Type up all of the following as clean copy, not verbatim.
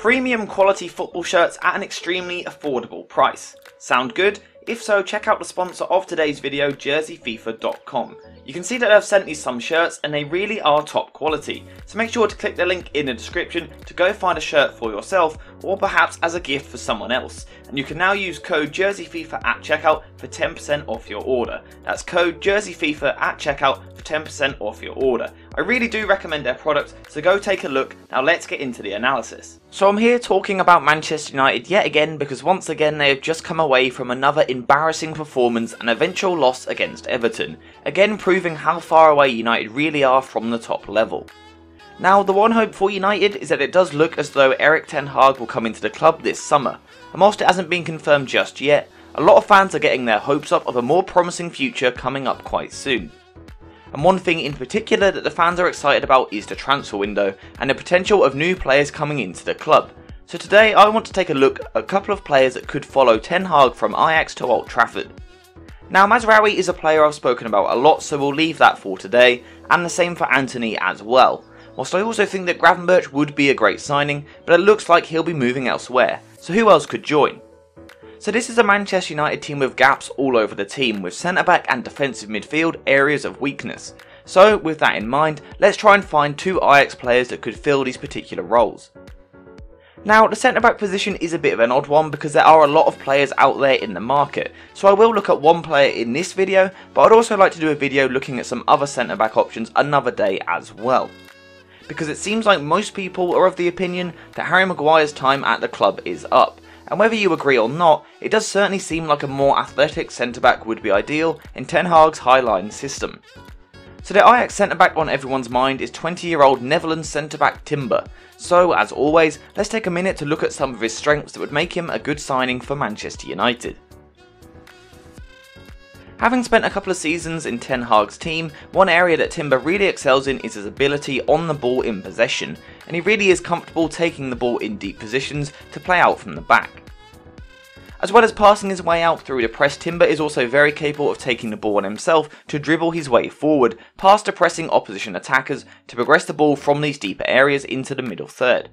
Premium quality football shirts at an extremely affordable price. Sound good? If so, check out the sponsor of today's video, jerseyfifa.com. You can see that I've sent you some shirts and they really are top quality, so make sure to click the link in the description to go find a shirt for yourself or perhaps as a gift for someone else. And you can now use code jerseyfifa at checkout for 10% off your order. That's code jerseyfifa at checkout for 10% off your order. I really do recommend their products, so go take a look. Now let's get into the analysis. So I'm here talking about Manchester United yet again because once again they have just come away from another embarrassing performance and eventual loss against Everton, again proving how far away United really are from the top level. Now the one hope for United is that it does look as though Erik ten Hag will come into the club this summer, and whilst it hasn't been confirmed just yet, a lot of fans are getting their hopes up of a more promising future coming up quite soon. And one thing in particular that the fans are excited about is the transfer window and the potential of new players coming into the club. So today I want to take a look at a couple of players that could follow Ten Hag from Ajax to Old Trafford. Now Mazraoui is a player I've spoken about a lot, so we'll leave that for today, and the same for Anthony as well. Whilst I also think that Gravenberch would be a great signing, but it looks like he'll be moving elsewhere, so who else could join? So this is a Manchester United team with gaps all over the team, with centre-back and defensive midfield areas of weakness. So with that in mind, let's try and find two Ajax players that could fill these particular roles. Now the centre-back position is a bit of an odd one because there are a lot of players out there in the market, so I will look at one player in this video, but I'd also like to do a video looking at some other centre-back options another day as well. Because it seems like most people are of the opinion that Harry Maguire's time at the club is up. And whether you agree or not, it does certainly seem like a more athletic centre-back would be ideal in Ten Hag's high-line system. So the Ajax centre-back on everyone's mind is 20-year-old Netherlands centre-back Timber. So as always, let's take a minute to look at some of his strengths that would make him a good signing for Manchester United. Having spent a couple of seasons in Ten Hag's team, one area that Timber really excels in is his ability on the ball in possession, and he really is comfortable taking the ball in deep positions to play out from the back. As well as passing his way out through the press, Timber is also very capable of taking the ball on himself to dribble his way forward, past the pressing opposition attackers to progress the ball from these deeper areas into the middle third.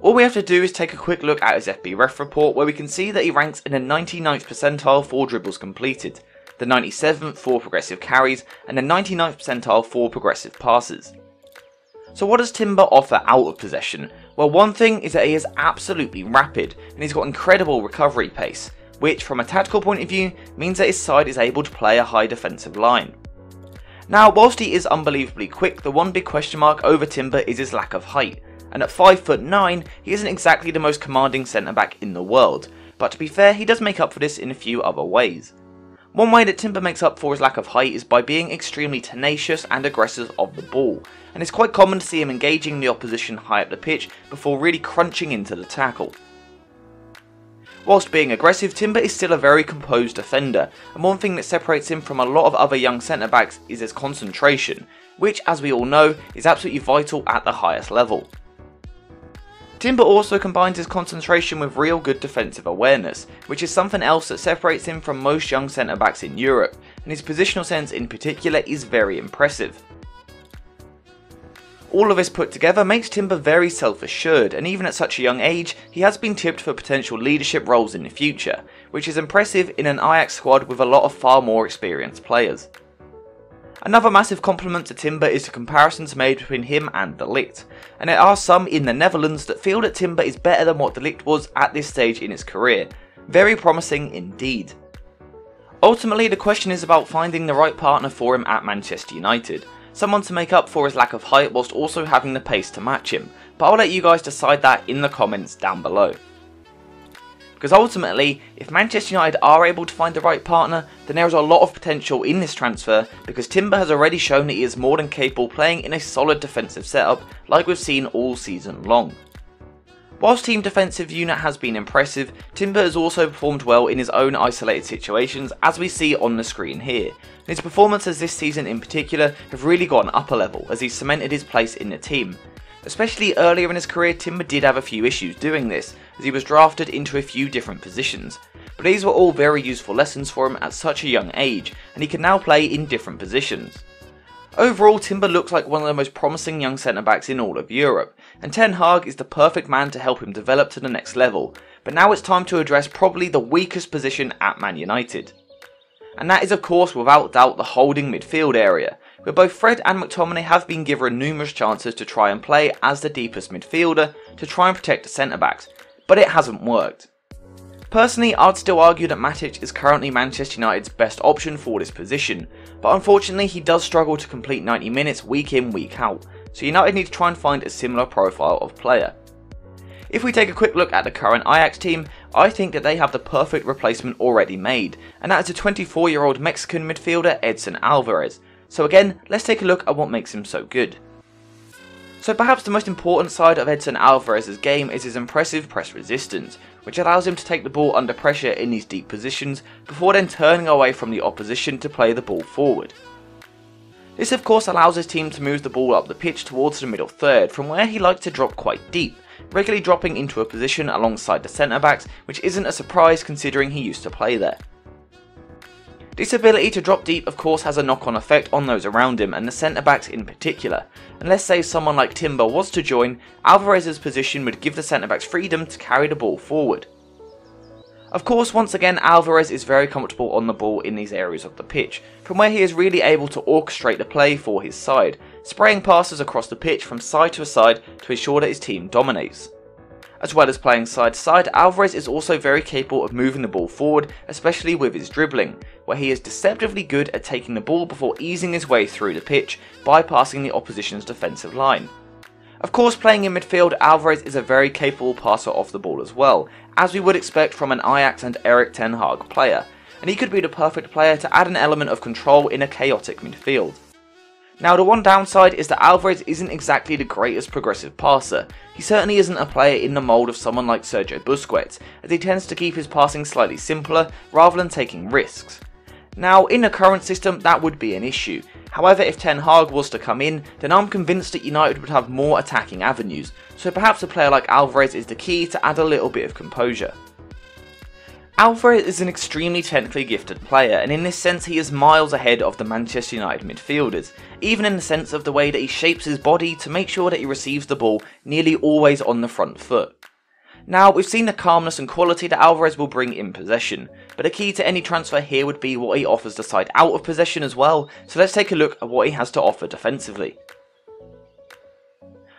All we have to do is take a quick look at his FBref report, where we can see that he ranks in the 99th percentile for dribbles completed, the 97th for progressive carries, and the 99th percentile for progressive passes. So what does Timber offer out of possession? Well, one thing is that he is absolutely rapid, and he's got incredible recovery pace, which from a tactical point of view means that his side is able to play a high defensive line. Now, whilst he is unbelievably quick, the one big question mark over Timber is his lack of height. And at 5'9", he isn't exactly the most commanding centre-back in the world, but to be fair, he does make up for this in a few other ways. One way that Timber makes up for his lack of height is by being extremely tenacious and aggressive of the ball, and it's quite common to see him engaging the opposition high up the pitch before really crunching into the tackle. Whilst being aggressive, Timber is still a very composed defender, and one thing that separates him from a lot of other young centre-backs is his concentration, which as we all know is absolutely vital at the highest level. Timber also combines his concentration with real good defensive awareness, which is something else that separates him from most young centre-backs in Europe, and his positional sense in particular is very impressive. All of this put together makes Timber very self-assured, and even at such a young age, he has been tipped for potential leadership roles in the future, which is impressive in an Ajax squad with a lot of far more experienced players. Another massive compliment to Timber is the comparisons made between him and De Ligt, and there are some in the Netherlands that feel that Timber is better than what De Ligt was at this stage in his career. Very promising indeed. Ultimately, the question is about finding the right partner for him at Manchester United, someone to make up for his lack of height whilst also having the pace to match him, but I'll let you guys decide that in the comments down below. Because ultimately, if Manchester United are able to find the right partner, then there is a lot of potential in this transfer, because Timber has already shown that he is more than capable playing in a solid defensive setup like we've seen all season long. Whilst team defensive unit has been impressive, Timber has also performed well in his own isolated situations, as we see on the screen here. His performances this season in particular have really got an upper level as he's cemented his place in the team. Especially earlier in his career, Timber did have a few issues doing this, as he was drafted into a few different positions, but these were all very useful lessons for him at such a young age, and he can now play in different positions. Overall, Timber looks like one of the most promising young centre-backs in all of Europe, and Ten Hag is the perfect man to help him develop to the next level, but now it's time to address probably the weakest position at Man United. And that is of course without doubt the holding midfield area, where both Fred and McTominay have been given numerous chances to try and play as the deepest midfielder to try and protect the centre-backs, but it hasn't worked. Personally, I'd still argue that Matic is currently Manchester United's best option for this position, but unfortunately he does struggle to complete 90 minutes week in week out, so United need to try and find a similar profile of player. If we take a quick look at the current Ajax team, I think that they have the perfect replacement already made, and that is a 24-year-old Mexican midfielder Edson Alvarez. So again, let's take a look at what makes him so good. So perhaps the most important side of Edson Alvarez's game is his impressive press resistance, which allows him to take the ball under pressure in these deep positions before then turning away from the opposition to play the ball forward. This of course allows his team to move the ball up the pitch towards the middle third, from where he likes to drop quite deep, regularly dropping into a position alongside the centre backs, which isn't a surprise considering he used to play there. This ability to drop deep of course has a knock-on effect on those around him and the centre-backs in particular, and let's say someone like Timber was to join, Alvarez's position would give the centre-backs freedom to carry the ball forward. Of course, once again, Alvarez is very comfortable on the ball in these areas of the pitch, from where he is really able to orchestrate the play for his side, spraying passes across the pitch from side to side to ensure that his team dominates. As well as playing side to side, Alvarez is also very capable of moving the ball forward, especially with his dribbling, where he is deceptively good at taking the ball before easing his way through the pitch, bypassing the opposition's defensive line. Of course, playing in midfield, Alvarez is a very capable passer off the ball as well, as we would expect from an Ajax and Erik ten Hag player, and he could be the perfect player to add an element of control in a chaotic midfield. Now the one downside is that Alvarez isn't exactly the greatest progressive passer. He certainly isn't a player in the mould of someone like Sergio Busquets, as he tends to keep his passing slightly simpler rather than taking risks. Now in the current system that would be an issue, however if Ten Hag was to come in, then I'm convinced that United would have more attacking avenues, so perhaps a player like Alvarez is the key to add a little bit of composure. Alvarez is an extremely technically gifted player, and in this sense he is miles ahead of the Manchester United midfielders, even in the sense of the way that he shapes his body to make sure that he receives the ball nearly always on the front foot. Now, we've seen the calmness and quality that Alvarez will bring in possession, but the key to any transfer here would be what he offers the side out of possession as well, so let's take a look at what he has to offer defensively.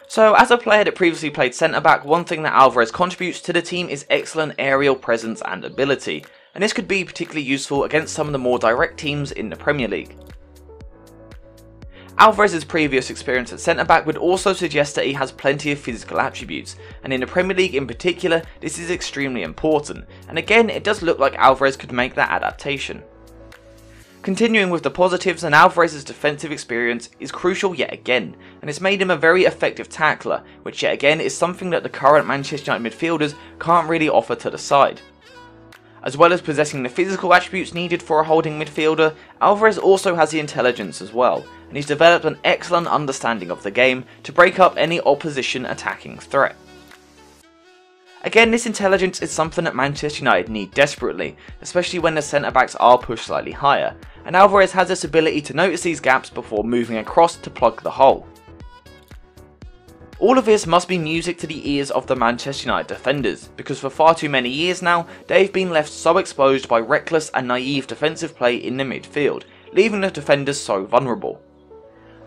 So, as a player that previously played centre-back, one thing that Alvarez contributes to the team is excellent aerial presence and ability, and this could be particularly useful against some of the more direct teams in the Premier League. Alvarez's previous experience at centre-back would also suggest that he has plenty of physical attributes, and in the Premier League in particular, this is extremely important, and again it does look like Alvarez could make that adaptation. Continuing with the positives, and Alvarez's defensive experience is crucial yet again, and it's made him a very effective tackler, which yet again is something that the current Manchester United midfielders can't really offer to the side. As well as possessing the physical attributes needed for a holding midfielder, Alvarez also has the intelligence as well, and he's developed an excellent understanding of the game to break up any opposition attacking threat. Again, this intelligence is something that Manchester United need desperately, especially when the centre-backs are pushed slightly higher, and Alvarez has this ability to notice these gaps before moving across to plug the hole. All of this must be music to the ears of the Manchester United defenders, because for far too many years now, they've been left so exposed by reckless and naive defensive play in the midfield, leaving the defenders so vulnerable.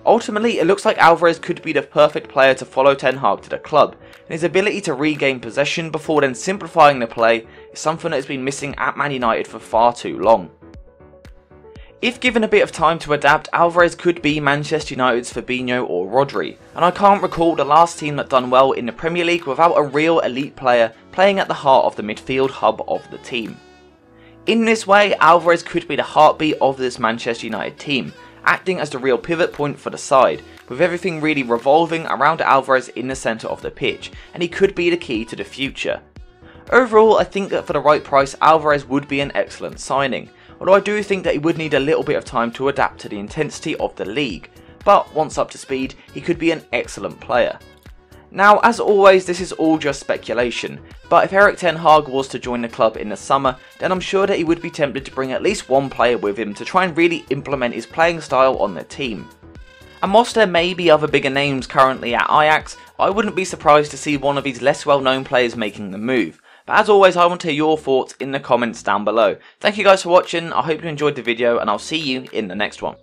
Ultimately, it looks like Alvarez could be the perfect player to follow Ten Hag to the club, and his ability to regain possession before then simplifying the play is something that has been missing at Man United for far too long. If given a bit of time to adapt, Alvarez could be Manchester United's Fabinho or Rodri, and I can't recall the last team that done well in the Premier League without a real elite player playing at the heart of the midfield hub of the team. In this way, Alvarez could be the heartbeat of this Manchester United team, acting as the real pivot point for the side, with everything really revolving around Alvarez in the centre of the pitch, and he could be the key to the future. Overall, I think that for the right price, Alvarez would be an excellent signing, although I do think that he would need a little bit of time to adapt to the intensity of the league, but once up to speed, he could be an excellent player. Now, as always, this is all just speculation, but if Erik ten Hag was to join the club in the summer, then I'm sure that he would be tempted to bring at least one player with him to try and really implement his playing style on the team. And whilst there may be other bigger names currently at Ajax, I wouldn't be surprised to see one of these less well known players making the move. But as always, I want to hear your thoughts in the comments down below. Thank you guys for watching, I hope you enjoyed the video and I'll see you in the next one.